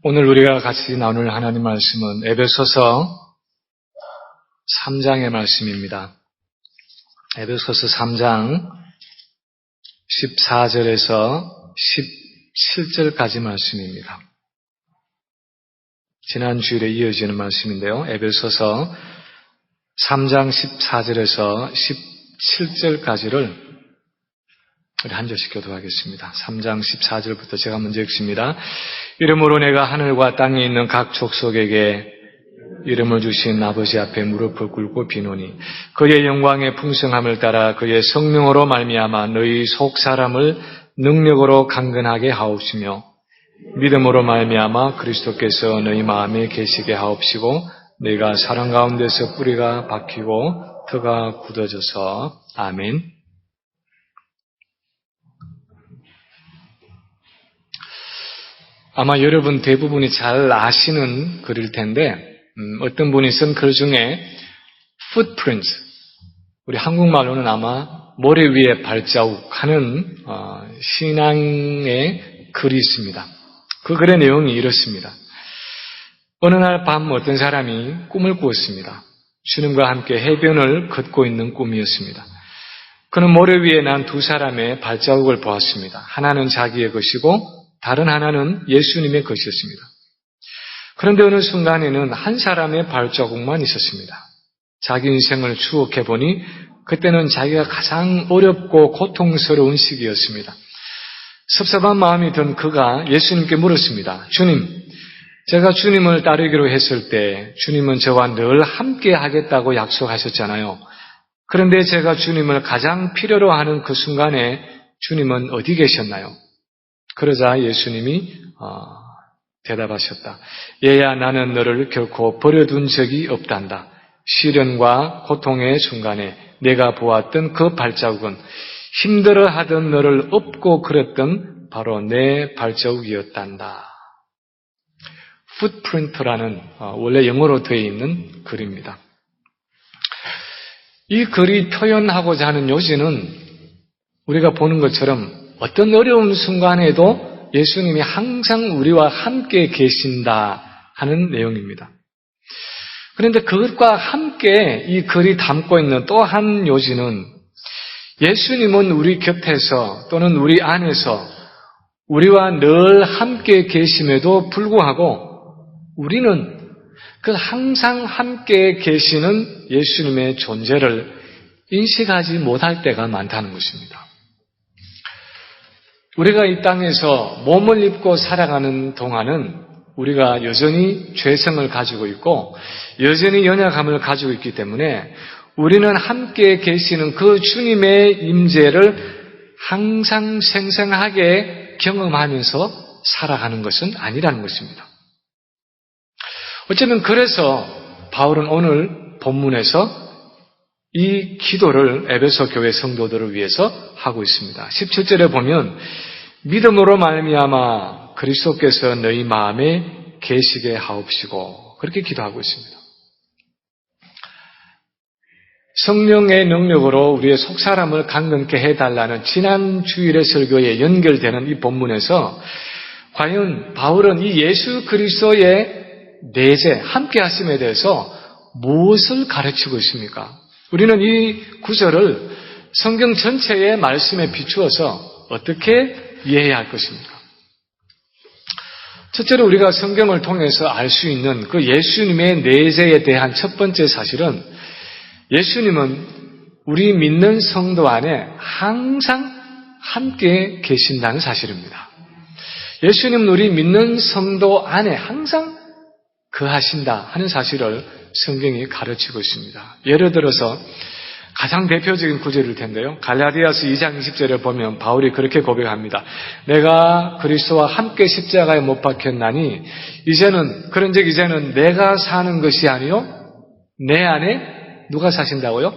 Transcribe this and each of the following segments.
오늘 우리가 같이 나눌 하나님 말씀은 에베소서 3장의 말씀입니다. 에베소서 3장 14절에서 17절까지 말씀입니다. 지난 주일에 이어지는 말씀인데요. 에베소서 3장 14절에서 17절까지를 우리 한 절씩 교독하겠습니다. 3장 14절부터 제가 먼저 읽습니다. 이러므로 내가 하늘과 땅에 있는 각 족속에게 이름을 주신 아버지 앞에 무릎을 꿇고 비노니 그의 영광의 풍성함을 따라 그의 성령으로 말미암아 너희 속 사람을 능력으로 강건하게 하옵시며 믿음으로 말미암아 그리스도께서 너희 마음에 계시게 하옵시고 너희가 사랑 가운데서 뿌리가 박히고 터가 굳어져서 아멘. 아마 여러분 대부분이 잘 아시는 글일 텐데 어떤 분이 쓴 글 중에 footprints, 우리 한국말로는 아마 모래 위에 발자국 하는 신앙의 글이 있습니다. 그 글의 내용이 이렇습니다. 어느 날 밤 어떤 사람이 꿈을 꾸었습니다. 주님과 함께 해변을 걷고 있는 꿈이었습니다. 그는 모래 위에 난 두 사람의 발자국을 보았습니다. 하나는 자기의 것이고 다른 하나는 예수님의 것이었습니다. 그런데 어느 순간에는 한 사람의 발자국만 있었습니다. 자기 인생을 추억해보니 그때는 자기가 가장 어렵고 고통스러운 시기였습니다. 섭섭한 마음이 든 그가 예수님께 물었습니다. 주님, 제가 주님을 따르기로 했을 때 주님은 저와 늘 함께 하겠다고 약속하셨잖아요. 그런데 제가 주님을 가장 필요로 하는 그 순간에 주님은 어디 계셨나요? 그러자 예수님이 대답하셨다. 얘야, 나는 너를 결코 버려둔 적이 없단다. 시련과 고통의 순간에 내가 보았던 그 발자국은 힘들어하던 너를 업고 그랬던 바로 내 발자국이었단다. footprint라는 원래 영어로 되어 있는 글입니다. 이 글이 표현하고자 하는 요지는 우리가 보는 것처럼 어떤 어려운 순간에도 예수님이 항상 우리와 함께 계신다 하는 내용입니다. 그런데 그것과 함께 이 글이 담고 있는 또 한 요지는 예수님은 우리 곁에서 또는 우리 안에서 우리와 늘 함께 계심에도 불구하고 우리는 그 항상 함께 계시는 예수님의 존재를 인식하지 못할 때가 많다는 것입니다. 우리가 이 땅에서 몸을 입고 살아가는 동안은 우리가 여전히 죄성을 가지고 있고 여전히 연약함을 가지고 있기 때문에 우리는 함께 계시는 그 주님의 임재를 항상 생생하게 경험하면서 살아가는 것은 아니라는 것입니다. 어쩌면 그래서 바울은 오늘 본문에서 이 기도를 에베소 교회 성도들을 위해서 하고 있습니다. 17절에 보면 믿음으로 말미암아 그리스도께서 너희 마음에 계시게 하옵시고 그렇게 기도하고 있습니다. 성령의 능력으로 우리의 속사람을 강건케 해달라는 지난 주일의 설교에 연결되는 이 본문에서 과연 바울은 이 예수 그리스도의 내재, 함께 하심에 대해서 무엇을 가르치고 있습니까? 우리는 이 구절을 성경 전체의 말씀에 비추어서 어떻게 이해해야 할 것입니까? 첫째로 우리가 성경을 통해서 알 수 있는 그 예수님의 내재에 대한 첫 번째 사실은 예수님은 우리 믿는 성도 안에 항상 함께 계신다는 사실입니다. 예수님은 우리 믿는 성도 안에 항상 거하신다 하는 사실을 성경이 가르치고 있습니다. 예를 들어서 가장 대표적인 구절일 텐데요. 갈라디아서 2장 20절에 보면 바울이 그렇게 고백합니다. 내가 그리스도와 함께 십자가에 못 박혔나니 그런즉 이제는 내가 사는 것이 아니요 내 안에 누가 사신다고요?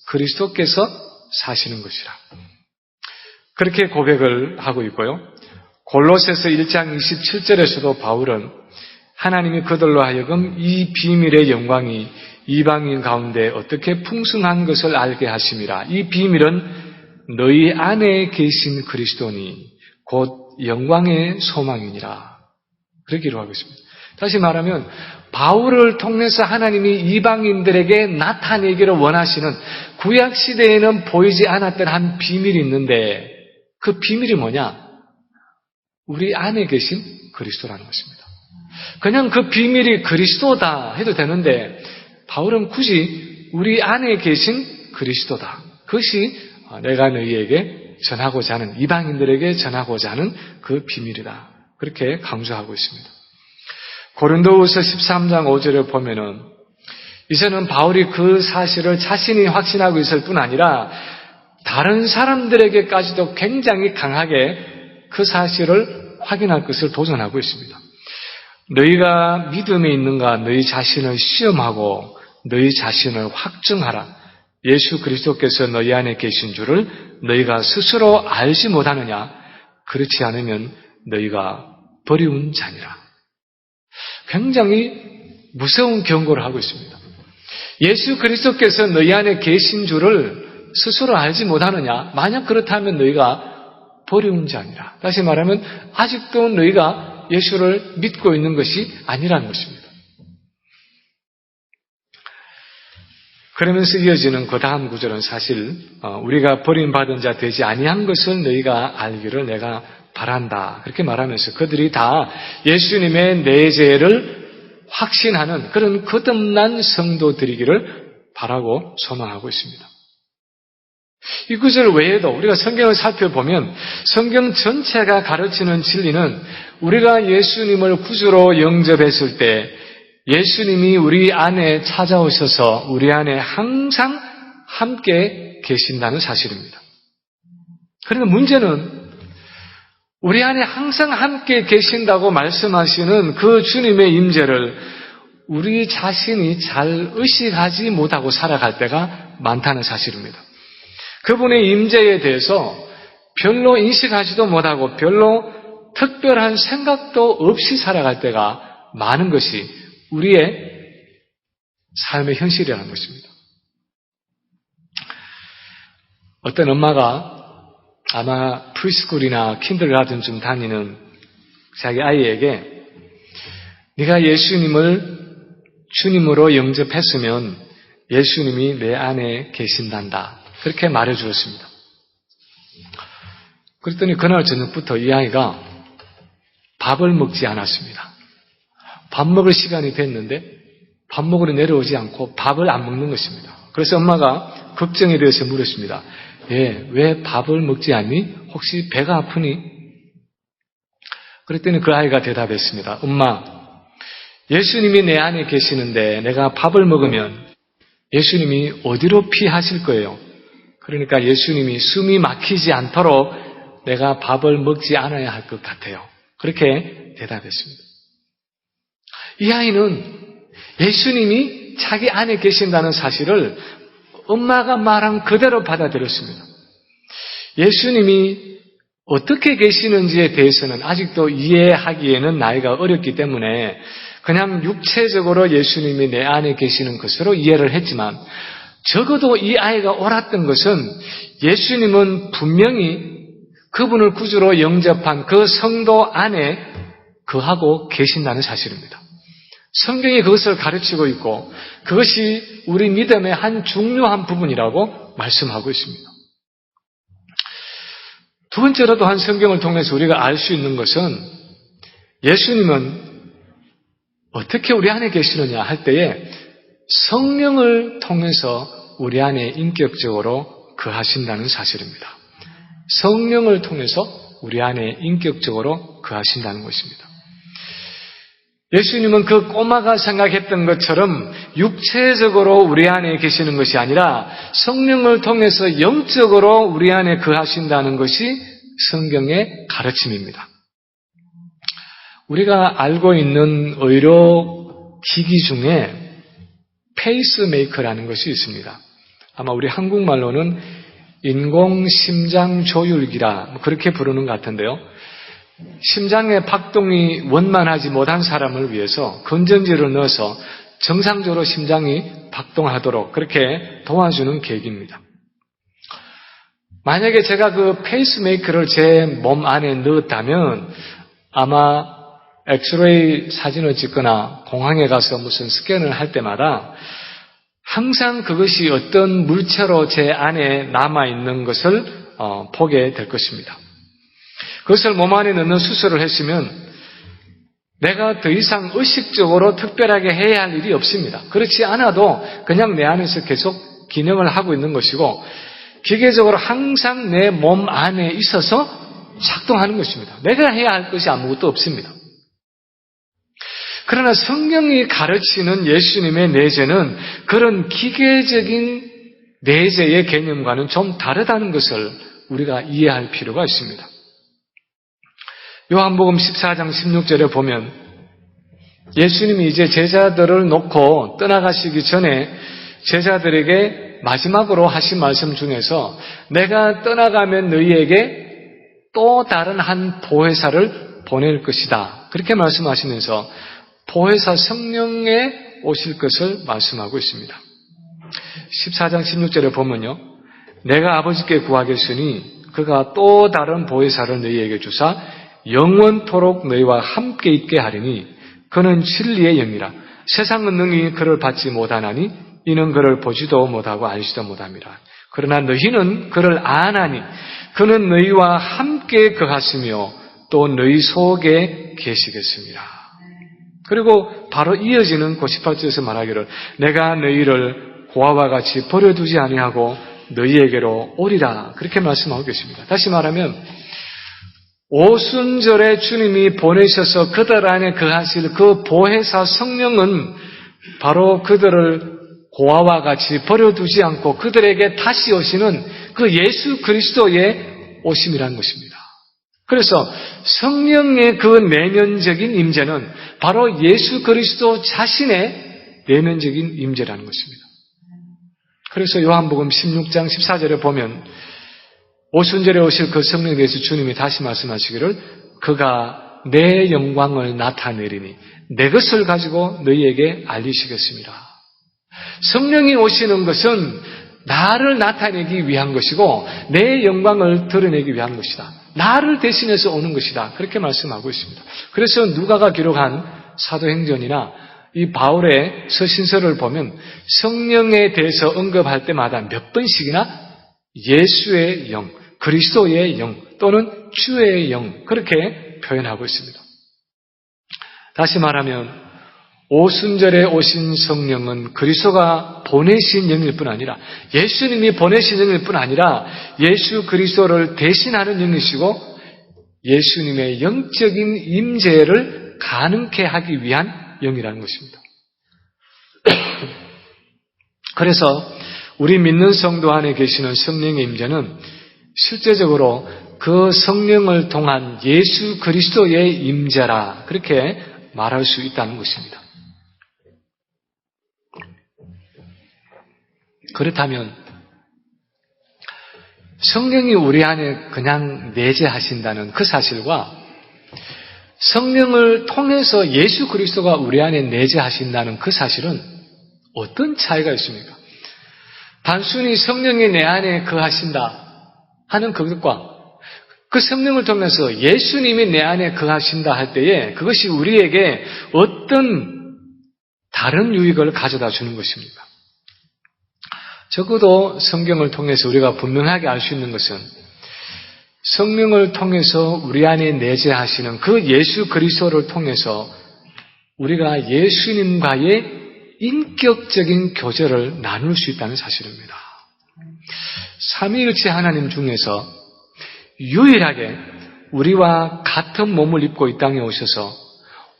그리스도께서 사시는 것이라. 그렇게 고백을 하고 있고요. 골로새서 1장 27절에서도 바울은 하나님이 그들로 하여금 이 비밀의 영광이 이방인 가운데 어떻게 풍성한 것을 알게 하심이라. 이 비밀은 너희 안에 계신 그리스도니 곧 영광의 소망이니라. 그렇게 기록하고 있습니다. 다시 말하면 바울을 통해서 하나님이 이방인들에게 나타내기를 원하시는 구약 시대에는 보이지 않았던 한 비밀이 있는데 그 비밀이 뭐냐? 우리 안에 계신 그리스도라는 것입니다. 그냥 그 비밀이 그리스도다 해도 되는데 바울은 굳이 우리 안에 계신 그리스도다. 그것이 내가 너희에게 전하고자 하는, 이방인들에게 전하고자 하는 그 비밀이다. 그렇게 강조하고 있습니다. 고린도후서 13장 5절을 보면은 이제는 바울이 그 사실을 자신이 확신하고 있을 뿐 아니라 다른 사람들에게까지도 굉장히 강하게 그 사실을 확인할 것을 도전하고 있습니다. 너희가 믿음에 있는가 너희 자신을 시험하고 너희 자신을 확증하라. 예수 그리스도께서 너희 안에 계신 줄을 너희가 스스로 알지 못하느냐? 그렇지 않으면 너희가 버리운 자니라. 굉장히 무서운 경고를 하고 있습니다. 예수 그리스도께서 너희 안에 계신 줄을 스스로 알지 못하느냐? 만약 그렇다면 너희가 버리운 자니라. 다시 말하면 아직도 너희가 예수를 믿고 있는 것이 아니라는 것입니다. 그러면서 이어지는 그 다음 구절은 사실 우리가 버림받은 자 되지 아니한 것을 너희가 알기를 내가 바란다. 그렇게 말하면서 그들이 다 예수님의 내재를 확신하는 그런 거듭난 성도들이기를 바라고 소망하고 있습니다. 이 구절 외에도 우리가 성경을 살펴보면 성경 전체가 가르치는 진리는 우리가 예수님을 구주로 영접했을 때 예수님이 우리 안에 찾아오셔서 우리 안에 항상 함께 계신다는 사실입니다. 그런데 문제는 우리 안에 항상 함께 계신다고 말씀하시는 그 주님의 임재를 우리 자신이 잘 의식하지 못하고 살아갈 때가 많다는 사실입니다. 그분의 임재에 대해서 별로 인식하지도 못하고 별로 특별한 생각도 없이 살아갈 때가 많은 것이 우리의 삶의 현실이라는 것입니다. 어떤 엄마가 아마 프리스쿨이나 킨들가든쯤 다니는 자기 아이에게 네가 예수님을 주님으로 영접했으면 예수님이 내 안에 계신단다. 그렇게 말해 주었습니다. 그랬더니 그날 저녁부터 이 아이가 밥을 먹지 않았습니다. 밥 먹을 시간이 됐는데 밥 먹으러 내려오지 않고 밥을 안 먹는 것입니다. 그래서 엄마가 걱정에 대해서 물었습니다. 왜 밥을 먹지 않니? 혹시 배가 아프니? 그랬더니 그 아이가 대답했습니다. 엄마, 예수님이 내 안에 계시는데 내가 밥을 먹으면 예수님이 어디로 피하실 거예요? 그러니까 예수님이 숨이 막히지 않도록 내가 밥을 먹지 않아야 할 것 같아요. 그렇게 대답했습니다. 이 아이는 예수님이 자기 안에 계신다는 사실을 엄마가 말한 그대로 받아들였습니다. 예수님이 어떻게 계시는지에 대해서는 아직도 이해하기에는 나이가 어렸기 때문에 그냥 육체적으로 예수님이 내 안에 계시는 것으로 이해를 했지만 적어도 이 아이가 옳았던 것은 예수님은 분명히 그분을 구주로 영접한 그 성도 안에 거하고 계신다는 사실입니다. 성경이 그것을 가르치고 있고 그것이 우리 믿음의 한 중요한 부분이라고 말씀하고 있습니다. 두 번째로 또한 성경을 통해서 우리가 알 수 있는 것은 예수님은 어떻게 우리 안에 계시느냐 할 때에 성령을 통해서 우리 안에 인격적으로 거하신다는 사실입니다. 성령을 통해서 우리 안에 인격적으로 거하신다는 것입니다. 예수님은 그 꼬마가 생각했던 것처럼 육체적으로 우리 안에 계시는 것이 아니라 성령을 통해서 영적으로 우리 안에 거하신다는 것이 성경의 가르침입니다. 우리가 알고 있는 의료 기기 중에 페이스메이커라는 것이 있습니다. 아마 우리 한국말로는 인공심장조율기라 그렇게 부르는 것 같은데요. 심장의 박동이 원만하지 못한 사람을 위해서 건전지를 넣어서 정상적으로 심장이 박동하도록 그렇게 도와주는 계기입니다. 만약에 제가 그 페이스메이커를 제 몸 안에 넣었다면 아마 엑스레이 사진을 찍거나 공항에 가서 무슨 스캔을 할 때마다 항상 그것이 어떤 물체로 제 안에 남아있는 것을 보게 될 것입니다. 그것을 몸 안에 넣는 수술을 했으면 내가 더 이상 의식적으로 특별하게 해야 할 일이 없습니다. 그렇지 않아도 그냥 내 안에서 계속 기능을 하고 있는 것이고 기계적으로 항상 내 몸 안에 있어서 작동하는 것입니다. 내가 해야 할 것이 아무것도 없습니다. 그러나 성경이 가르치는 예수님의 내재는 그런 기계적인 내재의 개념과는 좀 다르다는 것을 우리가 이해할 필요가 있습니다. 요한복음 14장 16절에 보면 예수님이 이제 제자들을 놓고 떠나가시기 전에 제자들에게 마지막으로 하신 말씀 중에서 내가 떠나가면 너희에게 또 다른 한 보혜사를 보낼 것이다. 그렇게 말씀하시면서 보혜사 성령에 오실 것을 말씀하고 있습니다. 14장 16절에 보면요. 내가 아버지께 구하겠으니 그가 또 다른 보혜사를 너희에게 주사 영원토록 너희와 함께 있게 하리니 그는 진리의 영이라. 세상은 능히 그를 받지 못하나니 이는 그를 보지도 못하고 알지도 못함이라. 그러나 너희는 그를 아나니 그는 너희와 함께 거하시며 또 너희 속에 계시겠습니다. 그리고 바로 이어지는 그 18절에서 말하기를 내가 너희를 고아와 같이 버려두지 아니하고 너희에게로 오리라. 그렇게 말씀하고 계십니다. 다시 말하면 오순절에 주님이 보내셔서 그들 안에 거하실 그 보혜사 성령은 바로 그들을 고아와 같이 버려두지 않고 그들에게 다시 오시는 그 예수 그리스도의 오심이라는 것입니다. 그래서 성령의 그 내면적인 임재는 바로 예수 그리스도 자신의 내면적인 임재라는 것입니다. 그래서 요한복음 16장 14절에 보면 오순절에 오실 그 성령에 대해서 주님이 다시 말씀하시기를 그가 내 영광을 나타내리니 내 것을 가지고 너희에게 알리시겠습니다. 성령이 오시는 것은 나를 나타내기 위한 것이고 내 영광을 드러내기 위한 것이다. 나를 대신해서 오는 것이다. 그렇게 말씀하고 있습니다. 그래서 누가가 기록한 사도행전이나 이 바울의 서신서를 보면 성령에 대해서 언급할 때마다 몇 번씩이나 예수의 영, 그리스도의 영 또는 주의 영 그렇게 표현하고 있습니다. 다시 말하면 오순절에 오신 성령은 그리스도가 보내신 영일 뿐 아니라 예수님이 보내신 영일 뿐 아니라 예수 그리스도를 대신하는 영이시고 예수님의 영적인 임재를 가능케 하기 위한 영이라는 것입니다. 그래서 우리 믿는 성도 안에 계시는 성령의 임재는 실제적으로 그 성령을 통한 예수 그리스도의 임재라 그렇게 말할 수 있다는 것입니다. 그렇다면 성령이 우리 안에 그냥 내재하신다는 그 사실과 성령을 통해서 예수 그리스도가 우리 안에 내재하신다는 그 사실은 어떤 차이가 있습니까? 단순히 성령이 내 안에 거하신다 하는 그것과 그 성령을 통해서 예수님이 내 안에 거하신다 할 때에 그것이 우리에게 어떤 다른 유익을 가져다 주는 것입니까? 적어도 성경을 통해서 우리가 분명하게 알 수 있는 것은 성령을 통해서 우리 안에 내재하시는 그 예수 그리스도를 통해서 우리가 예수님과의 인격적인 교제를 나눌 수 있다는 사실입니다. 삼위일체 하나님 중에서 유일하게 우리와 같은 몸을 입고 이 땅에 오셔서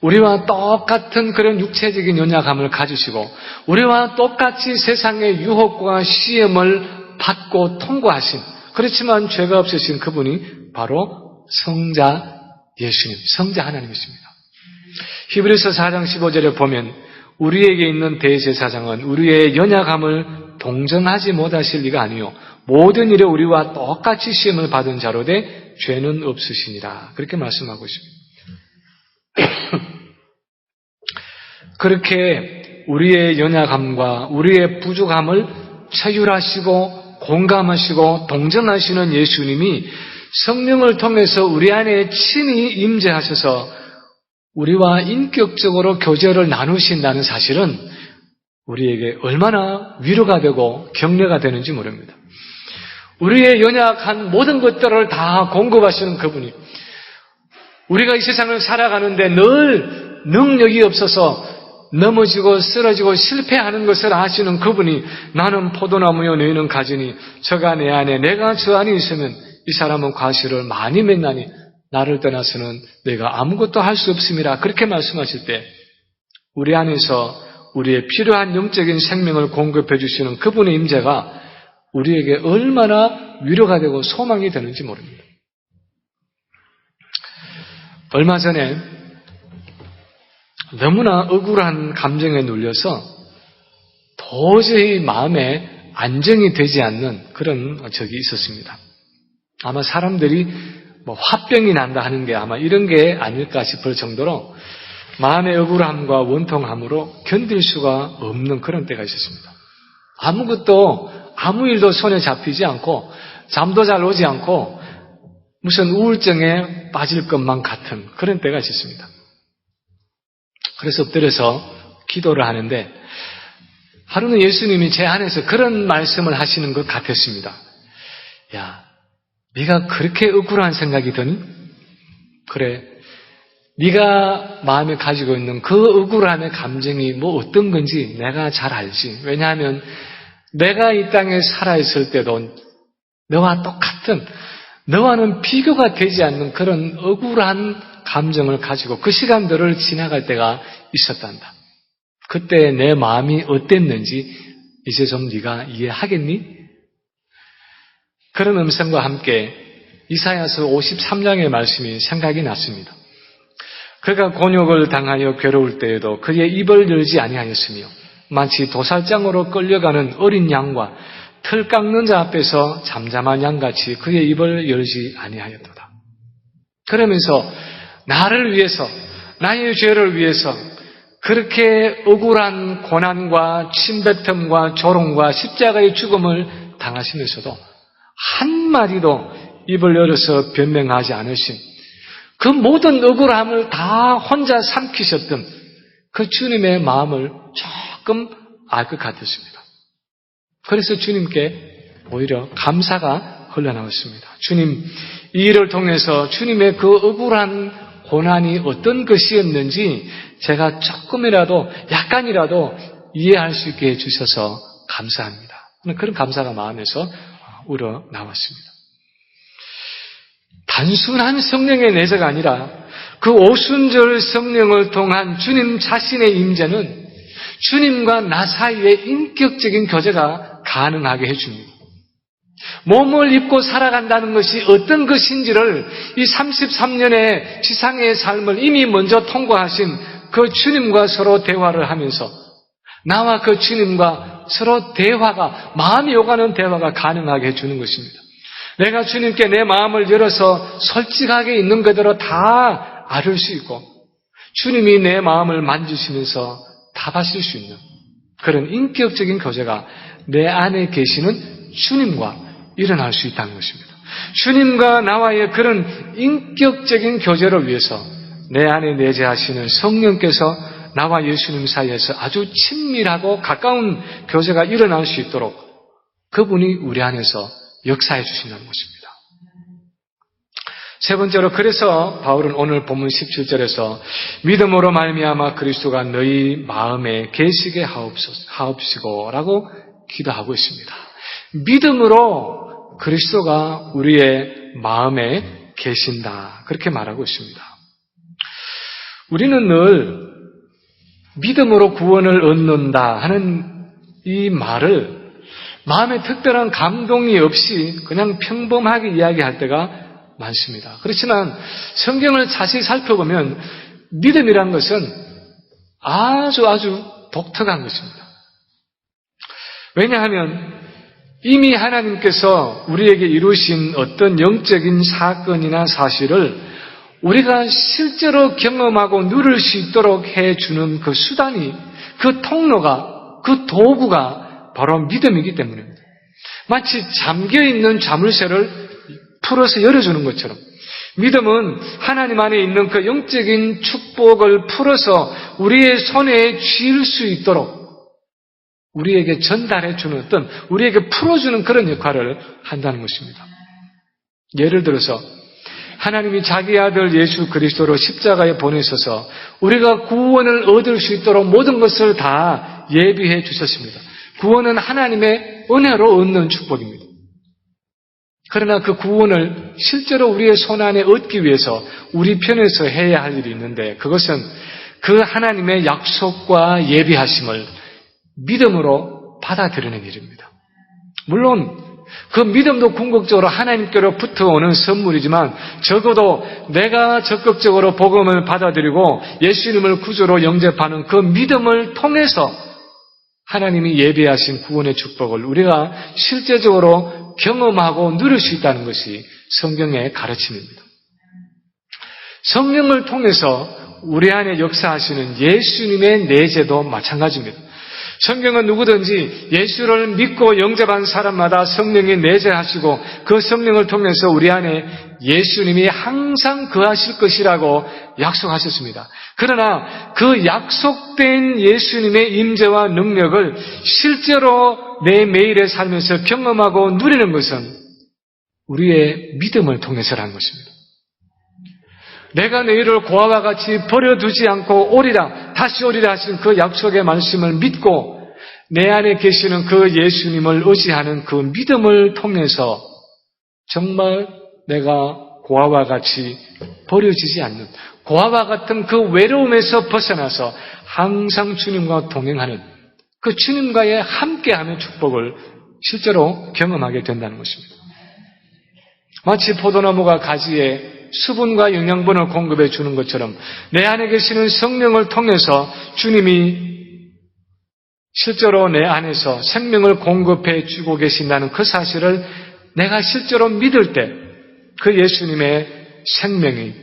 우리와 똑같은 그런 육체적인 연약함을 가지시고 우리와 똑같이 세상의 유혹과 시험을 받고 통과하신 그렇지만 죄가 없으신 그분이 바로 성자 예수님, 성자 하나님이십니다. 히브리서 4장 15절에 보면 우리에게 있는 대제사장은 우리의 연약함을 동정하지 못하실 리가 아니요 모든 일에 우리와 똑같이 시험을 받은 자로되 죄는 없으시니라 그렇게 말씀하고 있습니다. 그렇게 우리의 연약함과 우리의 부족함을 체휼하시고 공감하시고 동정하시는 예수님이 성령을 통해서 우리 안에 친히 임재하셔서 우리와 인격적으로 교제를 나누신다는 사실은 우리에게 얼마나 위로가 되고 격려가 되는지 모릅니다. 우리의 연약한 모든 것들을 다 공급하시는 그분이, 우리가 이 세상을 살아가는데 늘 능력이 없어서 넘어지고 쓰러지고 실패하는 것을 아시는 그분이, 나는 포도나무요 너희는 가지니 저가 내 안에 내가 저 안에 있으면 이 사람은 과실을 많이 맺나니 나를 떠나서는 내가 아무것도 할 수 없음이라, 그렇게 말씀하실 때 우리 안에서 우리의 필요한 영적인 생명을 공급해 주시는 그분의 임재가 우리에게 얼마나 위로가 되고 소망이 되는지 모릅니다. 얼마 전에 너무나 억울한 감정에 눌려서 도저히 마음에 안정이 되지 않는 그런 적이 있었습니다. 아마 사람들이 화병이 난다 하는 게 아마 이런 게 아닐까 싶을 정도로 마음의 억울함과 원통함으로 견딜 수가 없는 그런 때가 있었습니다. 아무 일도 손에 잡히지 않고 잠도 잘 오지 않고 무슨 우울증에 빠질 것만 같은 그런 때가 있었습니다. 그래서 엎드려서 기도를 하는데 하루는 예수님이 제 안에서 그런 말씀을 하시는 것 같았습니다. 야, 네가 그렇게 억울한 생각이 드니? 그래, 네가 마음에 가지고 있는 그 억울함의 감정이 어떤 건지 내가 잘 알지. 왜냐하면 내가 이 땅에 살아있을 때도 너와 똑같은, 너와는 비교가 되지 않는 그런 억울한 감정을 가지고 그 시간들을 지나갈 때가 있었단다. 그때 내 마음이 어땠는지 이제 좀 네가 이해하겠니? 그런 음성과 함께 이사야서 53장의 말씀이 생각이 났습니다. 그가 곤욕을 당하여 괴로울 때에도 그의 입을 열지 아니하였으며 마치 도살장으로 끌려가는 어린 양과 틀 깎는 자 앞에서 잠잠한 양같이 그의 입을 열지 아니하였도다. 그러면서 나를 위해서, 나의 죄를 위해서 그렇게 억울한 고난과 침뱉음과 조롱과 십자가의 죽음을 당하시면서도 한마디도 입을 열어서 변명하지 않으신, 그 모든 억울함을 다 혼자 삼키셨던 그 주님의 마음을 조금 알 것 같았습니다. 그래서 주님께 오히려 감사가 흘러나왔습니다. 주님, 이 일을 통해서 주님의 그 억울한 고난이 어떤 것이었는지 제가 조금이라도, 약간이라도 이해할 수 있게 해주셔서 감사합니다. 그런 감사가 마음에서 우러나왔습니다. 단순한 성령의 내재가 아니라 그 오순절 성령을 통한 주님 자신의 임재는 주님과 나 사이의 인격적인 교제가 가능하게 해줍니다. 몸을 입고 살아간다는 것이 어떤 것인지를 이 33년의 지상의 삶을 이미 먼저 통과하신 그 주님과 서로 대화를 하면서 나와 그 주님과 서로 대화가, 마음이 오가는 대화가 가능하게 해주는 것입니다. 내가 주님께 내 마음을 열어서 솔직하게 있는 그대로 다 알을 수 있고 주님이 내 마음을 만지시면서 답하실 수 있는 그런 인격적인 교제가 내 안에 계시는 주님과 일어날 수 있다는 것입니다. 주님과 나와의 그런 인격적인 교제를 위해서 내 안에 내재하시는 성령께서 나와 예수님 사이에서 아주 친밀하고 가까운 교제가 일어날 수 있도록 그분이 우리 안에서 역사해 주신다는 것입니다. 세 번째로, 그래서 바울은 오늘 본문 17절에서 믿음으로 말미암아 그리스도가 너희 마음에 계시게 하옵시고라고 기도하고 있습니다. 믿음으로 그리스도가 우리의 마음에 계신다, 그렇게 말하고 있습니다. 우리는 늘 믿음으로 구원을 얻는다 하는 이 말을 마음에 특별한 감동이 없이 그냥 평범하게 이야기할 때가 많습니다. 그렇지만 성경을 자세히 살펴보면 믿음이란 것은 아주 독특한 것입니다. 왜냐하면 이미 하나님께서 우리에게 이루신 어떤 영적인 사건이나 사실을 우리가 실제로 경험하고 누릴 수 있도록 해주는 그 수단이, 그 통로가, 그 도구가 바로 믿음이기 때문입니다. 마치 잠겨있는 자물쇠를 풀어서 열어주는 것처럼 믿음은 하나님 안에 있는 그 영적인 축복을 풀어서 우리의 손에 쥘 수 있도록 우리에게 전달해주는 어떤 우리에게 풀어주는 그런 역할을 한다는 것입니다. 예를 들어서 하나님이 자기 아들 예수 그리스도로 십자가에 보내셔서 우리가 구원을 얻을 수 있도록 모든 것을 다 예비해 주셨습니다. 구원은 하나님의 은혜로 얻는 축복입니다. 그러나 그 구원을 실제로 우리의 손안에 얻기 위해서 우리 편에서 해야 할 일이 있는데 그것은 그 하나님의 약속과 예비하심을 믿음으로 받아들이는 일입니다. 물론 그 믿음도 궁극적으로 하나님께로부터 오는 선물이지만 적어도 내가 적극적으로 복음을 받아들이고 예수님을 구주로 영접하는 그 믿음을 통해서 하나님이 예비하신 구원의 축복을 우리가 실제적으로 경험하고 누릴 수 있다는 것이 성경의 가르침입니다. 성령을 통해서 우리 안에 역사하시는 예수님의 내재도 마찬가지입니다. 성경은 누구든지 예수를 믿고 영접한 사람마다 성령이 내재하시고 그 성령을 통해서 우리 안에 예수님이 항상 거하실 것이라고 약속하셨습니다. 그러나 그 약속된 예수님의 임재와 능력을 실제로 내 매일의 삶에서 경험하고 누리는 것은 우리의 믿음을 통해서라는 것입니다. 내가 너희를 고아와 같이 버려두지 않고 오리라 다시 오리라 하신 그 약속의 말씀을 믿고 내 안에 계시는 그 예수님을 의지하는 그 믿음을 통해서 정말 내가 고아와 같이 버려지지 않는 고아와 같은 그 외로움에서 벗어나서 항상 주님과 동행하는 그 주님과의 함께하는 축복을 실제로 경험하게 된다는 것입니다. 마치 포도나무가 가지에 수분과 영양분을 공급해 주는 것처럼 내 안에 계시는 성령을 통해서 주님이 실제로 내 안에서 생명을 공급해 주고 계신다는 그 사실을 내가 실제로 믿을 때 그 예수님의 생명이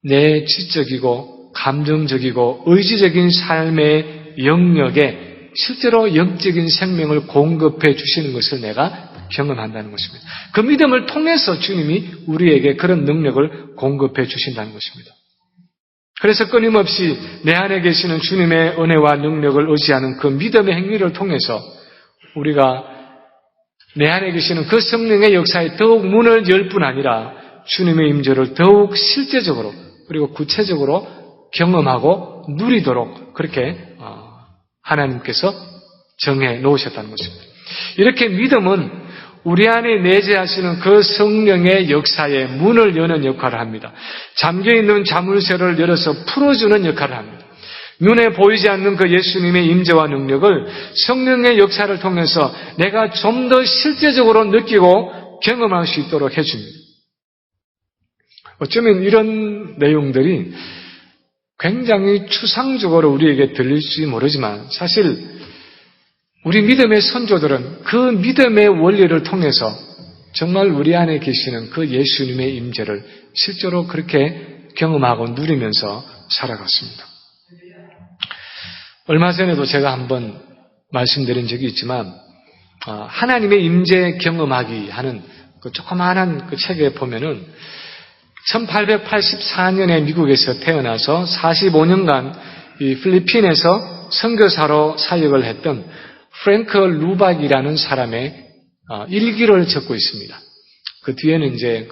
내 지적이고 감정적이고 의지적인 삶의 영역에 실제로 영적인 생명을 공급해 주시는 것을 내가 경험한다는 것입니다. 그 믿음을 통해서 주님이 우리에게 그런 능력을 공급해 주신다는 것입니다. 그래서 끊임없이 내 안에 계시는 주님의 은혜와 능력을 의지하는 그 믿음의 행위를 통해서 우리가 내 안에 계시는 그 성령의 역사에 더욱 문을 열 뿐 아니라 주님의 임재를 더욱 실제적으로 그리고 구체적으로 경험하고 누리도록 그렇게 하나님께서 정해 놓으셨다는 것입니다. 이렇게 믿음은 우리 안에 내재하시는 그 성령의 역사에 문을 여는 역할을 합니다. 잠겨있는 자물쇠를 열어서 풀어주는 역할을 합니다. 눈에 보이지 않는 그 예수님의 임재와 능력을 성령의 역사를 통해서 내가 좀 더 실제적으로 느끼고 경험할 수 있도록 해줍니다. 어쩌면 이런 내용들이 굉장히 추상적으로 우리에게 들릴지 모르지만 사실 우리 믿음의 선조들은 그 믿음의 원리를 통해서 정말 우리 안에 계시는 그 예수님의 임재를 실제로 그렇게 경험하고 누리면서 살아갔습니다. 얼마 전에도 제가 한번 말씀드린 적이 있지만 하나님의 임재 경험하기 하는 그 조그마한 그 책에 보면은 1884년에 미국에서 태어나서 45년간 이 필리핀에서 선교사로 사역을 했던 프랭크 루박이라는 사람의 일기를 적고 있습니다. 그 뒤에는 이제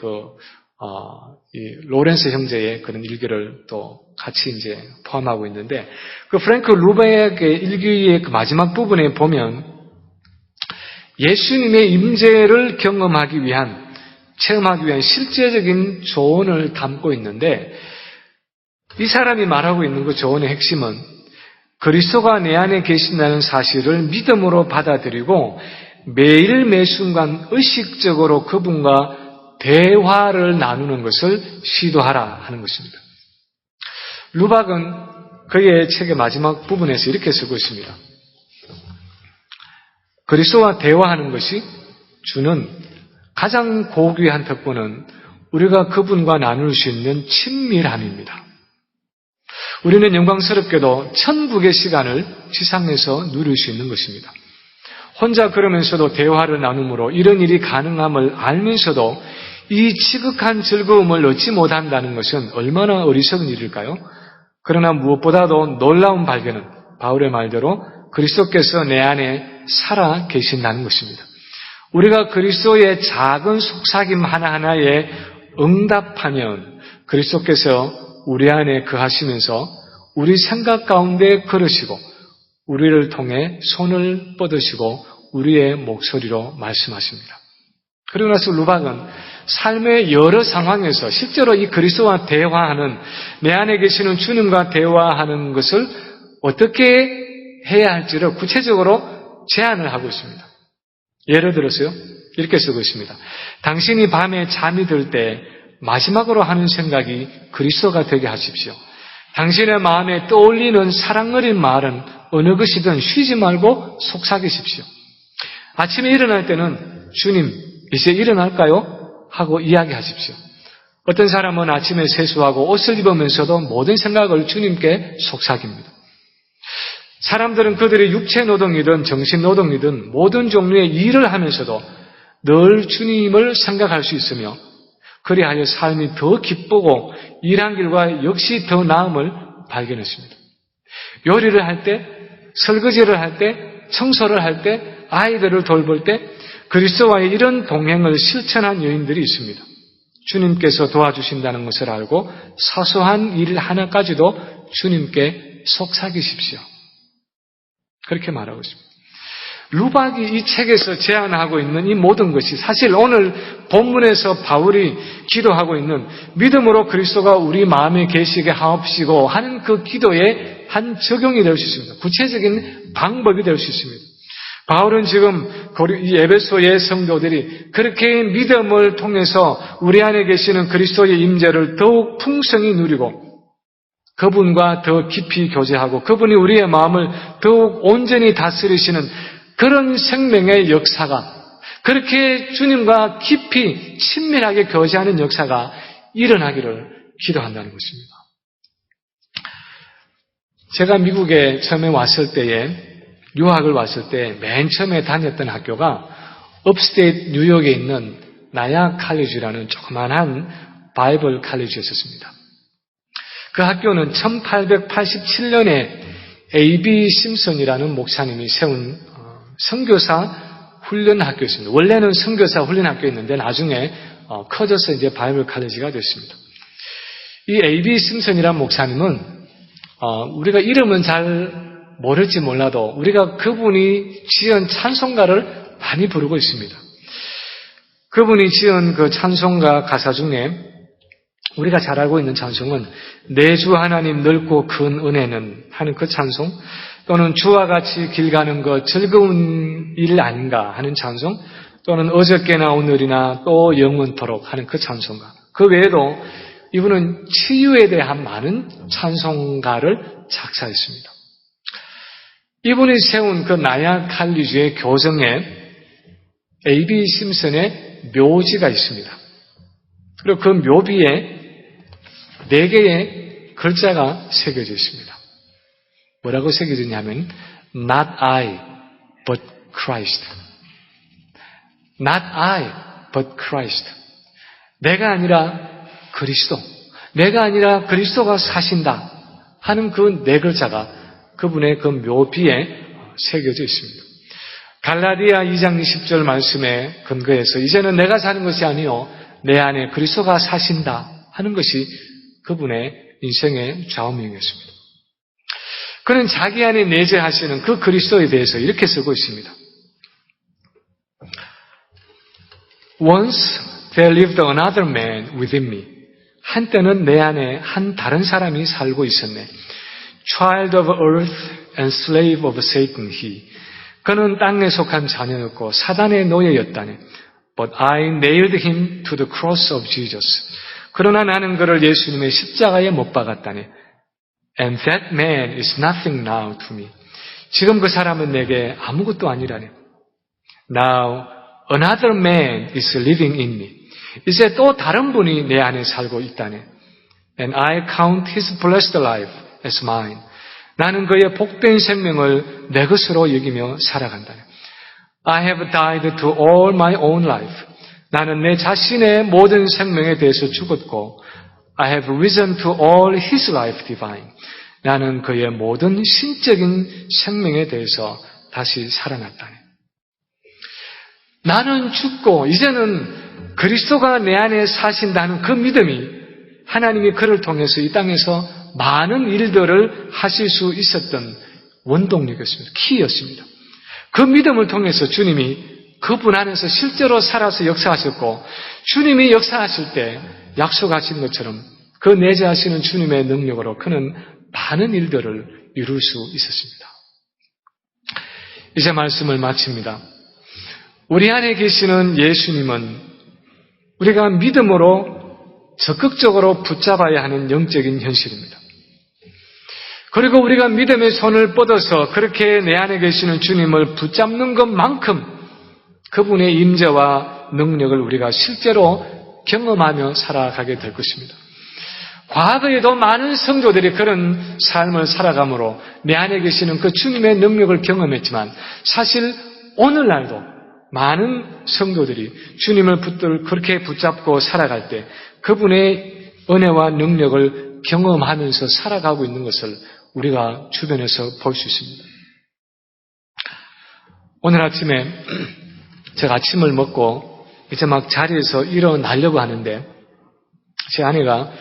이 로렌스 형제의 그런 일기를 또 같이 이제 포함하고 있는데 그 프랭크 루박의 일기의 그 마지막 부분에 보면 예수님의 임재를 경험하기 위한 체험하기 위한 실제적인 조언을 담고 있는데 이 사람이 말하고 있는 그 조언의 핵심은 그리스도가 내 안에 계신다는 사실을 믿음으로 받아들이고 매일 매순간 의식적으로 그분과 대화를 나누는 것을 시도하라 하는 것입니다. 루박은 그의 책의 마지막 부분에서 이렇게 쓰고 있습니다. 그리스도와 대화하는 것이 주는 가장 고귀한 특권은 우리가 그분과 나눌 수 있는 친밀함입니다. 우리는 영광스럽게도 천국의 시간을 지상에서 누릴 수 있는 것입니다. 혼자 그러면서도 대화를 나눔으로 이런 일이 가능함을 알면서도 이 지극한 즐거움을 얻지 못한다는 것은 얼마나 어리석은 일일까요? 그러나 무엇보다도 놀라운 발견은 바울의 말대로 그리스도께서 내 안에 살아 계신다는 것입니다. 우리가 그리스도의 작은 속삭임 하나하나에 응답하면 그리스도께서 우리 안에 거하시면서 우리 생각 가운데 걸으시고 우리를 통해 손을 뻗으시고 우리의 목소리로 말씀하십니다. 그리고 나서 루박은 삶의 여러 상황에서 실제로 이 그리스도와 대화하는, 내 안에 계시는 주님과 대화하는 것을 어떻게 해야 할지를 구체적으로 제안을 하고 있습니다. 예를 들어서요, 이렇게 쓰고 있습니다. 당신이 밤에 잠이 들 때 마지막으로 하는 생각이 그리스도가 되게 하십시오. 당신의 마음에 떠올리는 사랑 어린 말은 어느 것이든 쉬지 말고 속삭이십시오. 아침에 일어날 때는 주님, 이제 일어날까요? 하고 이야기하십시오. 어떤 사람은 아침에 세수하고 옷을 입으면서도 모든 생각을 주님께 속삭입니다. 사람들은 그들의 육체 노동이든 정신 노동이든 모든 종류의 일을 하면서도 늘 주님을 생각할 수 있으며 그리하여 삶이 더 기쁘고 일한 길과 역시 더 나음을 발견했습니다. 요리를 할 때, 설거지를 할 때, 청소를 할 때, 아이들을 돌볼 때 그리스도와의 이런 동행을 실천한 여인들이 있습니다. 주님께서 도와주신다는 것을 알고 사소한 일 하나까지도 주님께 속삭이십시오. 그렇게 말하고 있습니다. 루박이 이 책에서 제안하고 있는 이 모든 것이 사실 오늘 본문에서 바울이 기도하고 있는 믿음으로 그리스도가 우리 마음에 계시게 하옵시고 하는 그 기도의 한 적용이 될 수 있습니다. 구체적인 방법이 될 수 있습니다. 바울은 지금 이 에베소의 성도들이 그렇게 믿음을 통해서 우리 안에 계시는 그리스도의 임재를 더욱 풍성히 누리고 그분과 더 깊이 교제하고 그분이 우리의 마음을 더욱 온전히 다스리시는 그런 생명의 역사가, 그렇게 주님과 깊이 친밀하게 교제하는 역사가 일어나기를 기도한다는 것입니다. 제가 미국에 처음에 왔을 때에, 유학을 왔을 때 맨 처음에 다녔던 학교가 업스테이트 뉴욕에 있는 나야 칼리지라는 조그만한 바이블 칼리지였었습니다. 그 학교는 1887년에 A.B. 심슨이라는 목사님이 세운 선교사 훈련 학교였습니다. 원래는 선교사 훈련 학교였는데 나중에 커져서 이제 바이블 칼리지가 됐습니다. 이 A.B. 심슨이라는 목사님은 우리가 이름은 잘 모를지 몰라도 우리가 그분이 지은 찬송가를 많이 부르고 있습니다. 그분이 지은 그 찬송가 가사 중에 우리가 잘 알고 있는 찬송은 내 주 하나님 넓고 큰 은혜는 하는 그 찬송, 또는 주와 같이 길 가는 것 즐거운 일 아닌가 하는 찬송, 또는 어저께나 오늘이나 또 영원토록 하는 그 찬송가. 그 외에도 이분은 치유에 대한 많은 찬송가를 작사했습니다. 이분이 세운 그 나야 칼리지의 교정에 A.B. 심슨의 묘지가 있습니다. 그리고 그 묘비에 4개의 글자가 새겨져 있습니다. 뭐라고 새겨져 있냐면 Not I, but Christ. Not I, but Christ. 내가 아니라 그리스도. 내가 아니라 그리스도가 사신다 하는 그 4글자가 그분의 그 묘비에 새겨져 있습니다. 갈라디아 2장 20절 말씀에 근거해서 이제는 내가 사는 것이 아니요 내 안에 그리스도가 사신다 하는 것이 그분의 인생의 좌우명이었습니다. 그는 자기 안에 내재하시는 그 그리스도에 대해서 이렇게 쓰고 있습니다. Once there lived another man within me. 한때는 내 안에 한 다른 사람이 살고 있었네. Child of earth and slave of Satan he. 그는 땅에 속한 자녀였고 사단의 노예였다네. But I nailed him to the cross of Jesus. 그러나 나는 그를 예수님의 십자가에 못 박았다네. And that man is nothing now to me. 지금 그 사람은 내게 아무것도 아니라네. Now another man is living in me. 이제 또 다른 분이 내 안에 살고 있다네. And I count his blessed life as mine. 나는 그의 복된 생명을 내 것으로 여기며 살아간다네. I have died to all my own life. 나는 내 자신의 모든 생명에 대해서 죽었고 I have risen to all his life divine. 나는 그의 모든 신적인 생명에 대해서 다시 살아났다네. 나는 죽고 이제는 그리스도가 내 안에 사신다는 그 믿음이 하나님이 그를 통해서 이 땅에서 많은 일들을 하실 수 있었던 원동력이었습니다. 키였습니다. 그 믿음을 통해서 주님이 그분 안에서 실제로 살아서 역사하셨고 주님이 역사하실 때 약속하신 것처럼 그 내재하시는 주님의 능력으로 그는 많은 일들을 이룰 수 있었습니다. 이제 말씀을 마칩니다. 우리 안에 계시는 예수님은 우리가 믿음으로 적극적으로 붙잡아야 하는 영적인 현실입니다. 그리고 우리가 믿음의 손을 뻗어서 그렇게 내 안에 계시는 주님을 붙잡는 것만큼 그분의 임재와 능력을 우리가 실제로 경험하며 살아가게 될 것입니다. 과거에도 많은 성도들이 그런 삶을 살아감으로 내 안에 계시는 그 주님의 능력을 경험했지만 사실 오늘날도 많은 성도들이 주님을 그렇게 붙잡고 살아갈 때 그분의 은혜와 능력을 경험하면서 살아가고 있는 것을 우리가 주변에서 볼 수 있습니다. 오늘 아침에 제가 아침을 먹고 이제 막 자리에서 일어나려고 하는데 제 아내가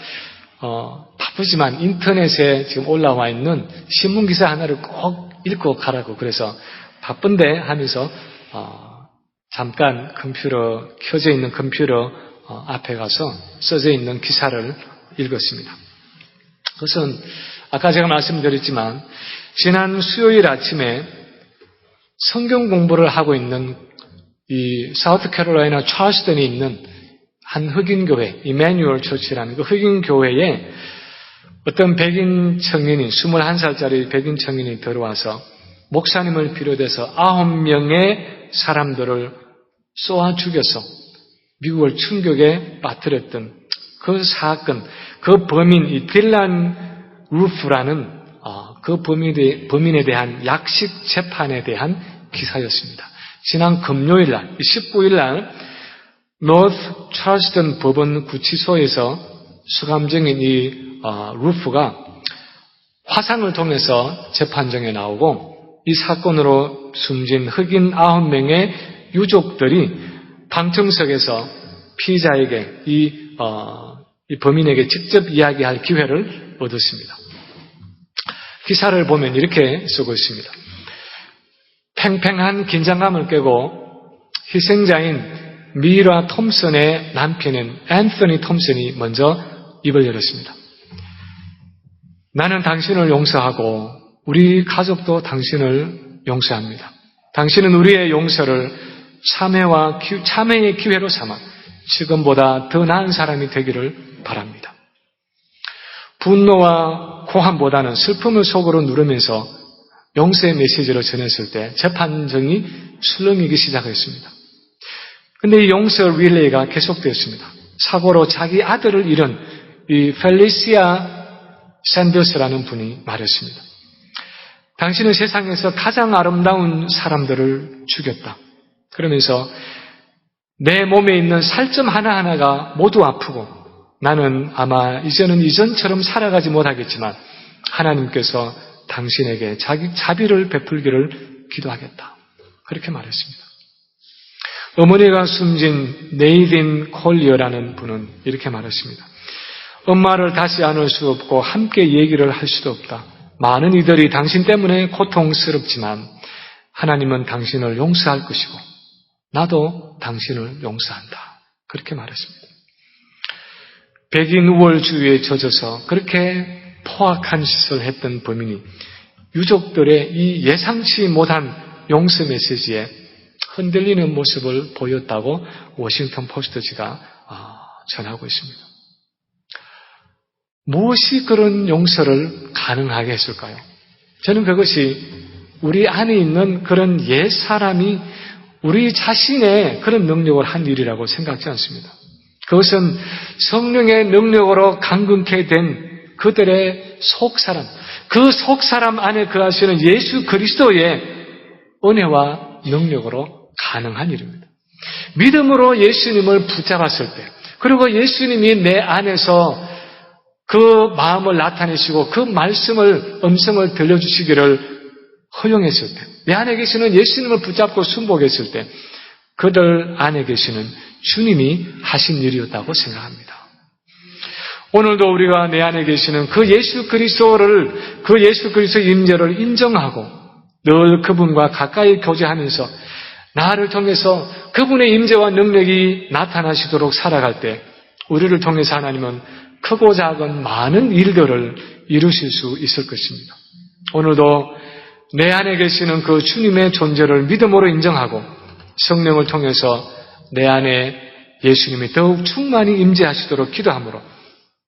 바쁘지만 인터넷에 지금 올라와 있는 신문기사 하나를 꼭 읽고 가라고 그래서 바쁜데 하면서 잠깐 켜져 있는 컴퓨터 앞에 가서 써져 있는 기사를 읽었습니다. 그것은 아까 제가 말씀드렸지만 지난 수요일 아침에 성경 공부를 하고 있는 이 사우스캐롤라이나 찰스턴에 있는 한 흑인교회, 이매뉴얼 처치라는 그 흑인교회에 어떤 백인 청년이 21살짜리 백인 청년이 들어와서 목사님을 비롯해서 9명의 사람들을 쏘아 죽여서 미국을 충격에 빠뜨렸던 그 사건, 그 범인, 이 딜란 루프라는 그 범인에 대한 약식 재판에 대한 기사였습니다. 지난 금요일 날, 19일 날 노스 찰스턴 법원 구치소에서 수감 중인 이 루프가 화상을 통해서 재판정에 나오고 이 사건으로 숨진 흑인 9명의 유족들이 방청석에서 피의자에게 이 범인에게 직접 이야기할 기회를 얻었습니다. 기사를 보면 이렇게 쓰고 있습니다. 팽팽한 긴장감을 깨고 희생자인 미라 톰슨의 남편인 앤서니 톰슨이 먼저 입을 열었습니다. 나는 당신을 용서하고 우리 가족도 당신을 용서합니다. 당신은 우리의 용서를 참회의 기회로 삼아 지금보다 더 나은 사람이 되기를 바랍니다. 분노와 고함보다는 슬픔을 속으로 누르면서 용서의 메시지를 전했을 때 재판정이 술렁이기 시작했습니다. 그런데 이 용서 릴레이가 계속되었습니다. 사고로 자기 아들을 잃은 이 펠리시아 샌더스라는 분이 말했습니다. 당신은 세상에서 가장 아름다운 사람들을 죽였다. 그러면서 내 몸에 있는 살점 하나하나가 모두 아프고 나는 아마 이제는 이전처럼 살아가지 못하겠지만 하나님께서 당신에게 자비를 베풀기를 기도하겠다. 그렇게 말했습니다. 어머니가 숨진 네이딘 콜리어라는 분은 이렇게 말했습니다. 엄마를 다시 안을 수 없고 함께 얘기를 할 수도 없다. 많은 이들이 당신 때문에 고통스럽지만 하나님은 당신을 용서할 것이고 나도 당신을 용서한다. 그렇게 말했습니다. 백인 우월주의에 젖어서 그렇게 포악한 짓을 했던 범인이 유족들의 이 예상치 못한 용서 메시지에 흔들리는 모습을 보였다고 워싱턴 포스트지가 전하고 있습니다. 무엇이 그런 용서를 가능하게 했을까요? 저는 그것이 우리 안에 있는 그런 옛 사람이 우리 자신의 그런 능력을 한 일이라고 생각지 않습니다. 그것은 성령의 능력으로 강건케 된 그들의 속사람, 그 속사람 안에 거하시는 예수 그리스도의 은혜와 능력으로 가능한 일입니다. 믿음으로 예수님을 붙잡았을 때, 그리고 예수님이 내 안에서 그 마음을 나타내시고 그 말씀을, 음성을 들려주시기를 허용했을 때, 내 안에 계시는 예수님을 붙잡고 순복했을 때 그들 안에 계시는 주님이 하신 일이었다고 생각합니다. 오늘도 우리가 내 안에 계시는 그 예수 그리스도를, 그 예수 그리스도의 임재를 인정하고 늘 그분과 가까이 교제하면서 나를 통해서 그분의 임재와 능력이 나타나시도록 살아갈 때 우리를 통해서 하나님은 크고 작은 많은 일들을 이루실 수 있을 것입니다. 오늘도 내 안에 계시는 그 주님의 존재를 믿음으로 인정하고 성령을 통해서 내 안에 예수님이 더욱 충만히 임재하시도록 기도함으로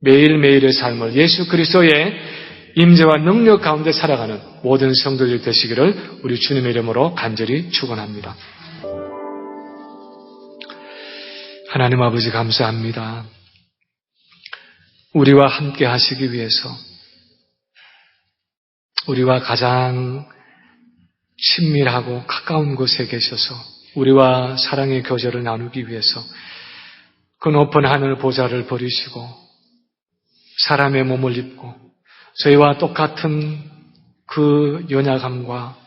매일매일의 삶을 예수 그리스도의 임재와 능력 가운데 살아가는 모든 성도들이 되시기를 우리 주님의 이름으로 간절히 축원합니다. 하나님 아버지 감사합니다. 우리와 함께 하시기 위해서 우리와 가장 친밀하고 가까운 곳에 계셔서 우리와 사랑의 교제를 나누기 위해서 그 높은 하늘 보좌를 버리시고 사람의 몸을 입고 저희와 똑같은 그 연약함과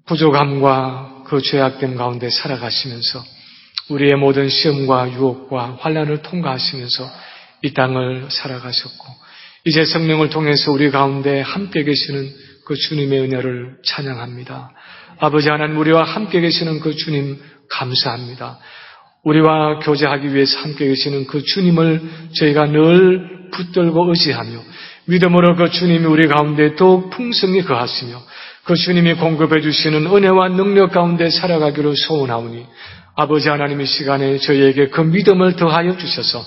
부족함과 그 죄악됨 가운데 살아가시면서 우리의 모든 시험과 유혹과 환난을 통과하시면서 이 땅을 살아가셨고 이제 성령을 통해서 우리 가운데 함께 계시는 그 주님의 은혜를 찬양합니다. 아버지 하나님, 우리와 함께 계시는 그 주님 감사합니다. 우리와 교제하기 위해서 함께 계시는 그 주님을 저희가 늘 붙들고 의지하며 믿음으로 그 주님이 우리 가운데 더욱 풍성히 거하시며 그 주님이 공급해 주시는 은혜와 능력 가운데 살아가기를 소원하오니 아버지 하나님, 이 시간에 저희에게 그 믿음을 더하여 주셔서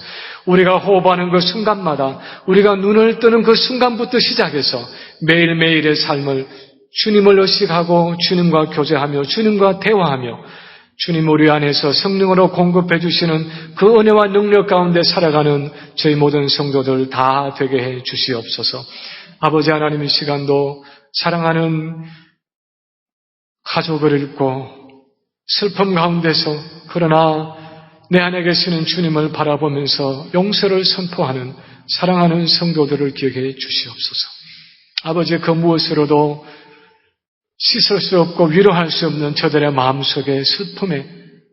우리가 호흡하는 그 순간마다 우리가 눈을 뜨는 그 순간부터 시작해서 매일매일의 삶을 주님을 의식하고 주님과 교제하며 주님과 대화하며 주님 우리 안에서 성령으로 공급해 주시는 그 은혜와 능력 가운데 살아가는 저희 모든 성도들 다 되게 해 주시옵소서. 아버지 하나님, 이 시간도 사랑하는 가족을 잃고 슬픔 가운데서 그러나 내 안에 계시는 주님을 바라보면서 용서를 선포하는 사랑하는 성도들을 기억해 주시옵소서. 아버지, 그 무엇으로도 씻을 수 없고 위로할 수 없는 저들의 마음속에 슬픔에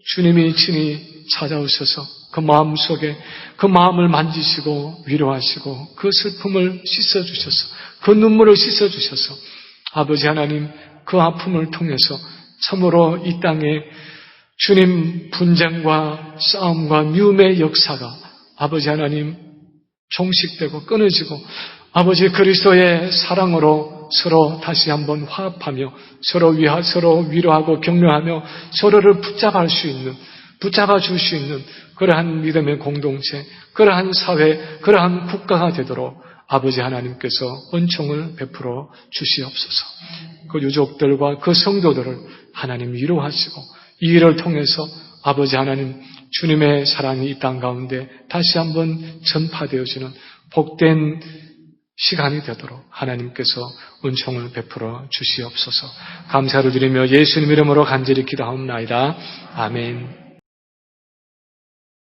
주님이 친히 찾아오셔서 그 마음속에 그 마음을 만지시고 위로하시고 그 슬픔을 씻어주셔서 그 눈물을 씻어주셔서 아버지 하나님, 그 아픔을 통해서 참으로 이 땅에 주님 분쟁과 싸움과 미움의 역사가 아버지 하나님 종식되고 끊어지고 아버지 그리스도의 사랑으로 서로 다시 한번 화합하며 서로 위로하고 격려하며 서로를 붙잡아 줄 수 있는 그러한 믿음의 공동체, 그러한 사회, 그러한 국가가 되도록 아버지 하나님께서 은총을 베풀어 주시옵소서. 그 유족들과 그 성도들을 하나님 위로하시고 이 일을 통해서 아버지 하나님 주님의 사랑이 이 땅 가운데 다시 한번 전파되어지는 복된 시간이 되도록 하나님께서 은총을 베풀어 주시옵소서. 감사를 드리며 예수님 이름으로 간절히 기도하옵나이다. 아멘.